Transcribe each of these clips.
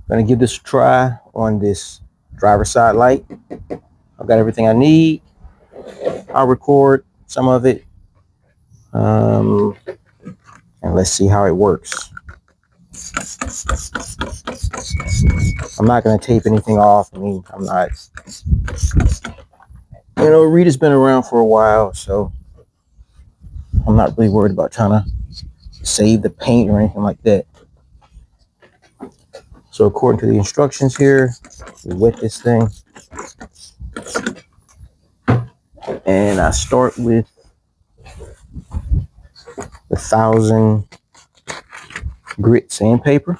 Gonna give this a try on this driver's side light. I've got everything I need. I'll record some of it, and let's see how it works. I'm not gonna tape anything off. I mean, I'm not, Rita's been around for a while, so I'm not really worried about trying to save the paint or anything like that. So according to the instructions here, we wet this thing. And I start with the 1000 grit sandpaper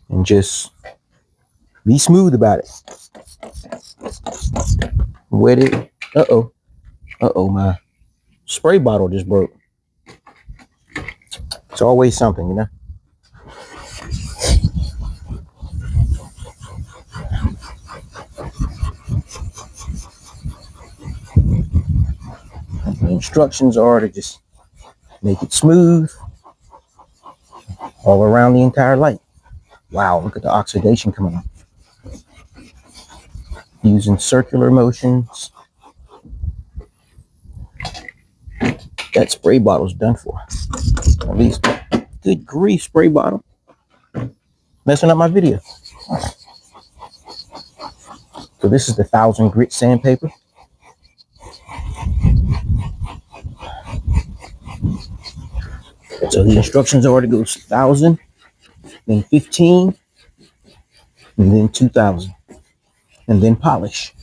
and just be smooth about it. Wet it. Uh-oh, my spray bottle just broke. It's always something, you know? The instructions are to just make it smooth all around the entire light. Wow, look at the oxidation coming on. Using circular motions. That spray bottle's done for. At least, good grief, spray bottle. Messing up my video. So this is the 1000 grit sandpaper. So the instructions are to go 1000, then 15, and then 2000, and then polish.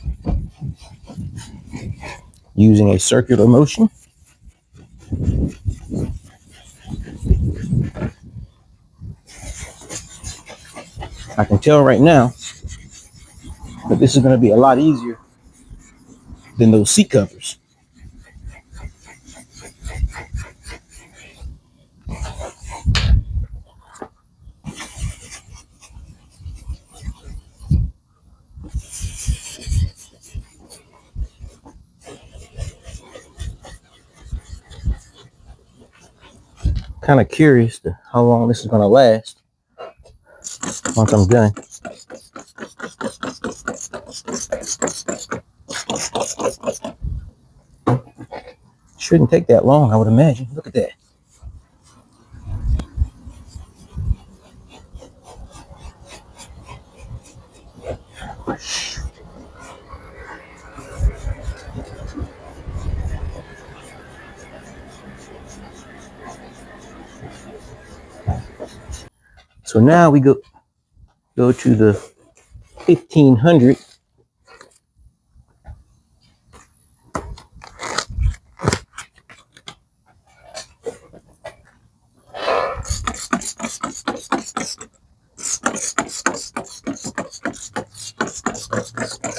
Using a circular motion. I can tell right now that this is going to be a lot easier than those seat covers. Kind of curious to how long this is going to last once I'm done. Shouldn't take that long, I would imagine. Look at that. So now we go to the 1500.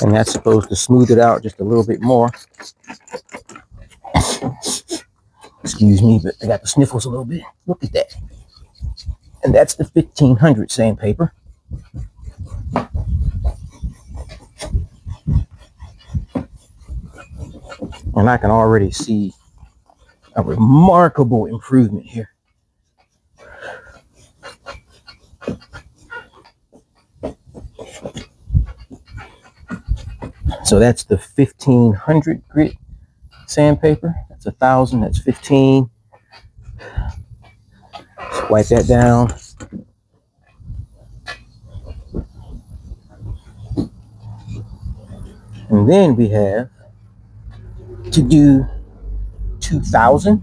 And that's supposed to smooth it out just a little bit more. Excuse me, but I got the sniffles a little bit. Look at that. And that's the 1500 sandpaper. And I can already see a remarkable improvement here. So that's the 1500 grit sandpaper. That's 1000, that's 15. Just wipe that down. And then we have to do 2000.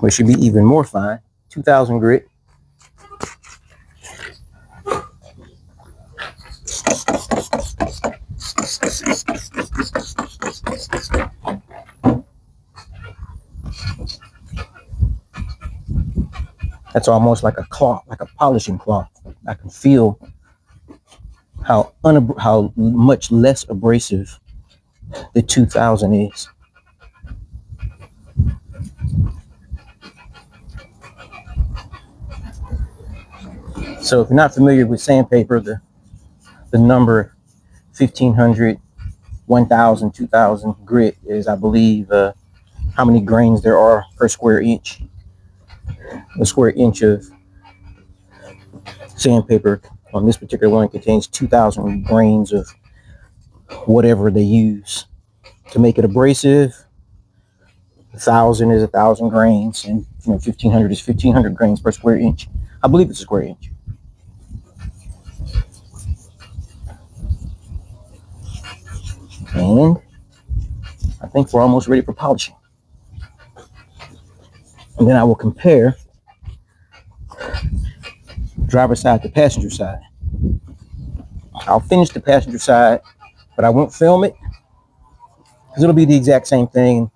Which should be even more fine. 2000 grit. That's almost like a cloth, like a polishing cloth. I can feel how much less abrasive the 2000 is. So if you're not familiar with sandpaper, the the number 1500, 1000, 2000 grit is, I believe, how many grains there are per square inch. A square inch of sandpaper on this particular one contains 2000 grains of whatever they use to make it abrasive. 1000 is 1000 grains, and 1500 is 1500 grains per square inch. I believe it's a square inch. And I think we're almost ready for polishing. And then I will compare driver's side to passenger side. I'll finish the passenger side, but I won't film it because it'll be the exact same thing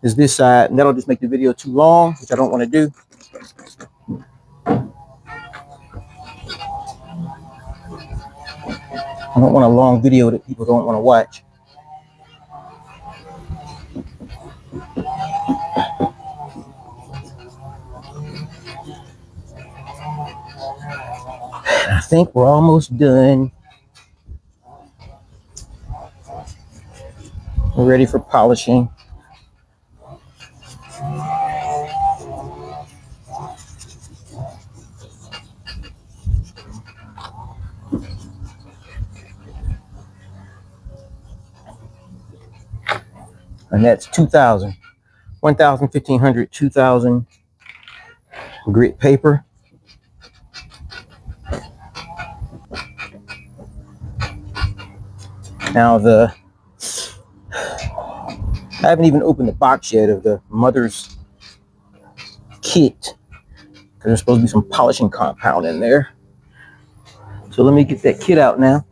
as this side, and that'll just make the video too long, which I don't want to do. I don't want a long video that people don't want to watch. I think we're almost done. We're ready for polishing. And that's 2000, 1000, 1500, 2000 grit paper. Now I haven't even opened the box yet of the mother's kit because there's supposed to be some polishing compound in there. So let me get that kit out now.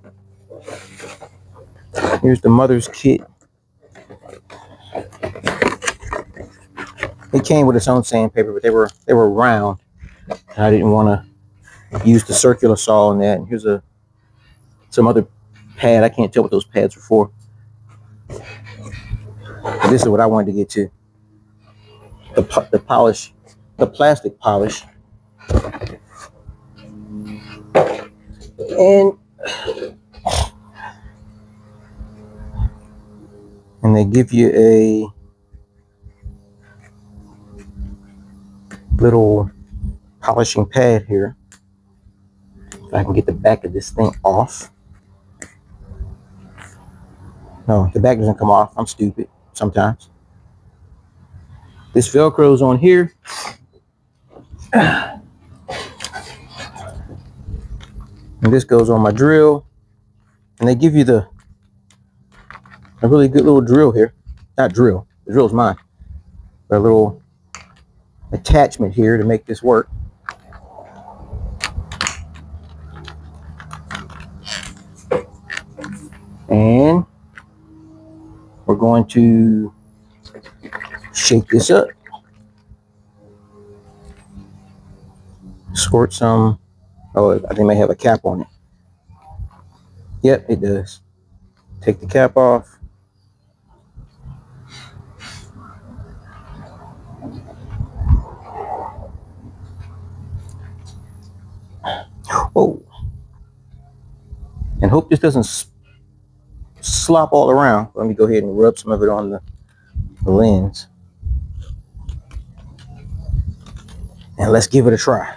Here's the mother's kit. It came with its own sandpaper, but they were round. And I didn't want to use the circular saw on that. And here's some other pad. I can't tell what those pads are for. But this is what I wanted to get to. The polish, the plastic polish. And they give you a little polishing pad here. If I can get the back of this thing off. No, the back doesn't come off. I'm stupid sometimes. This Velcro's on here. And this goes on my drill. And they give you a really good little drill here. Not drill. The drill's mine. But a little attachment here to make this work. And we're going to shake this up. Squirt some. Oh, I think it may have a cap on it. Yep, it does. Take the cap off. Oh. And hope this doesn't slop all around. Let me go ahead and rub some of it on the lens. And let's give it a try.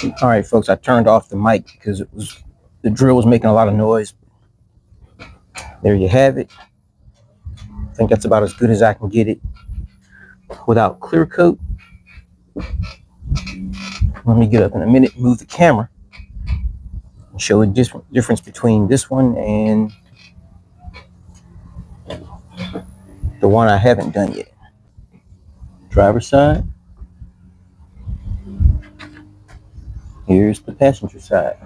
All right, folks, I turned off the mic because the drill was making a lot of noise. There you have it. I think that's about as good as I can get it without clear coat. Let me get up in a minute, move the camera, and show a difference between this one and the one I haven't done yet. Driver's side. Here's the passenger side.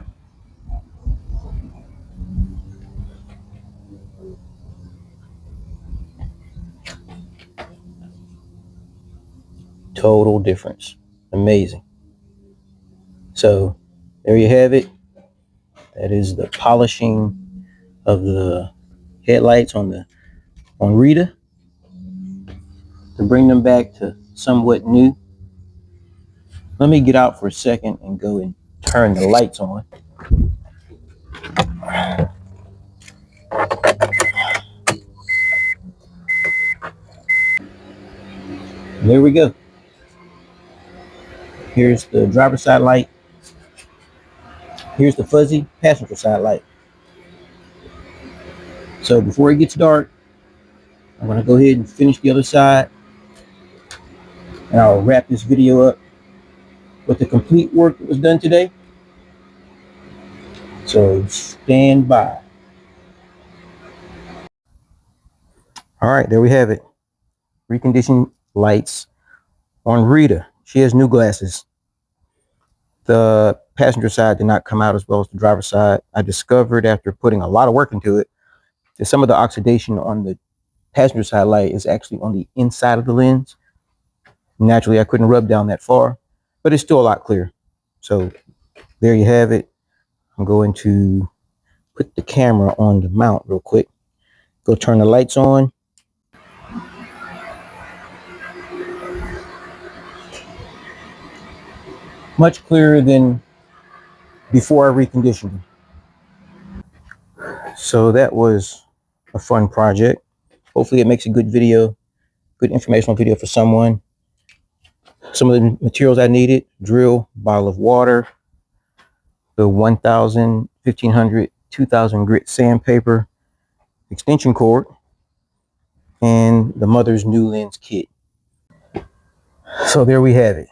Total difference. Amazing. So there you have it. That is the polishing of the headlights on Rita to bring them back to somewhat new. Let me get out for a second and go and turn the lights on. There we go. Here's the driver's side light. Here's the fuzzy passenger side light. So before it gets dark, I'm going to go ahead and finish the other side, and I'll wrap this video up with the complete work that was done today. So stand by. All right, there we have it. Reconditioned lights on Rita. She has new glasses. The passenger side did not come out as well as the driver's side. I discovered after putting a lot of work into it that some of the oxidation on the passenger side light is actually on the inside of the lens. Naturally, I couldn't rub down that far, but it's still a lot clearer. So there you have it. I'm going to put the camera on the mount real quick. Go turn the lights on. Much clearer than before I reconditioned. So that was a fun project. Hopefully it makes a good video, good informational video for someone. Some of the materials I needed: drill, bottle of water, the 1000, 1500, 2000 grit sandpaper, extension cord, and the mother's new lens kit. So there we have it.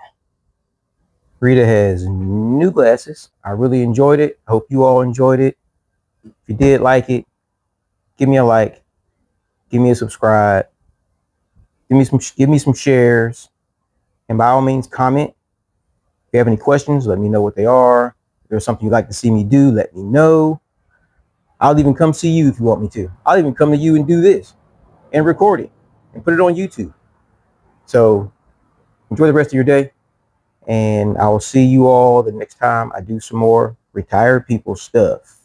Rita has new glasses. I really enjoyed it. I hope you all enjoyed it. If you did like it, give me a like, give me a subscribe, give me some shares, and by all means comment. If you have any questions, let me know what they are. If there's something you'd like to see me do, let me know. I'll even come see you if you want me to. I'll even come to you and do this and record it and put it on YouTube. So enjoy the rest of your day, and I will see you all the next time I do some more retired people stuff.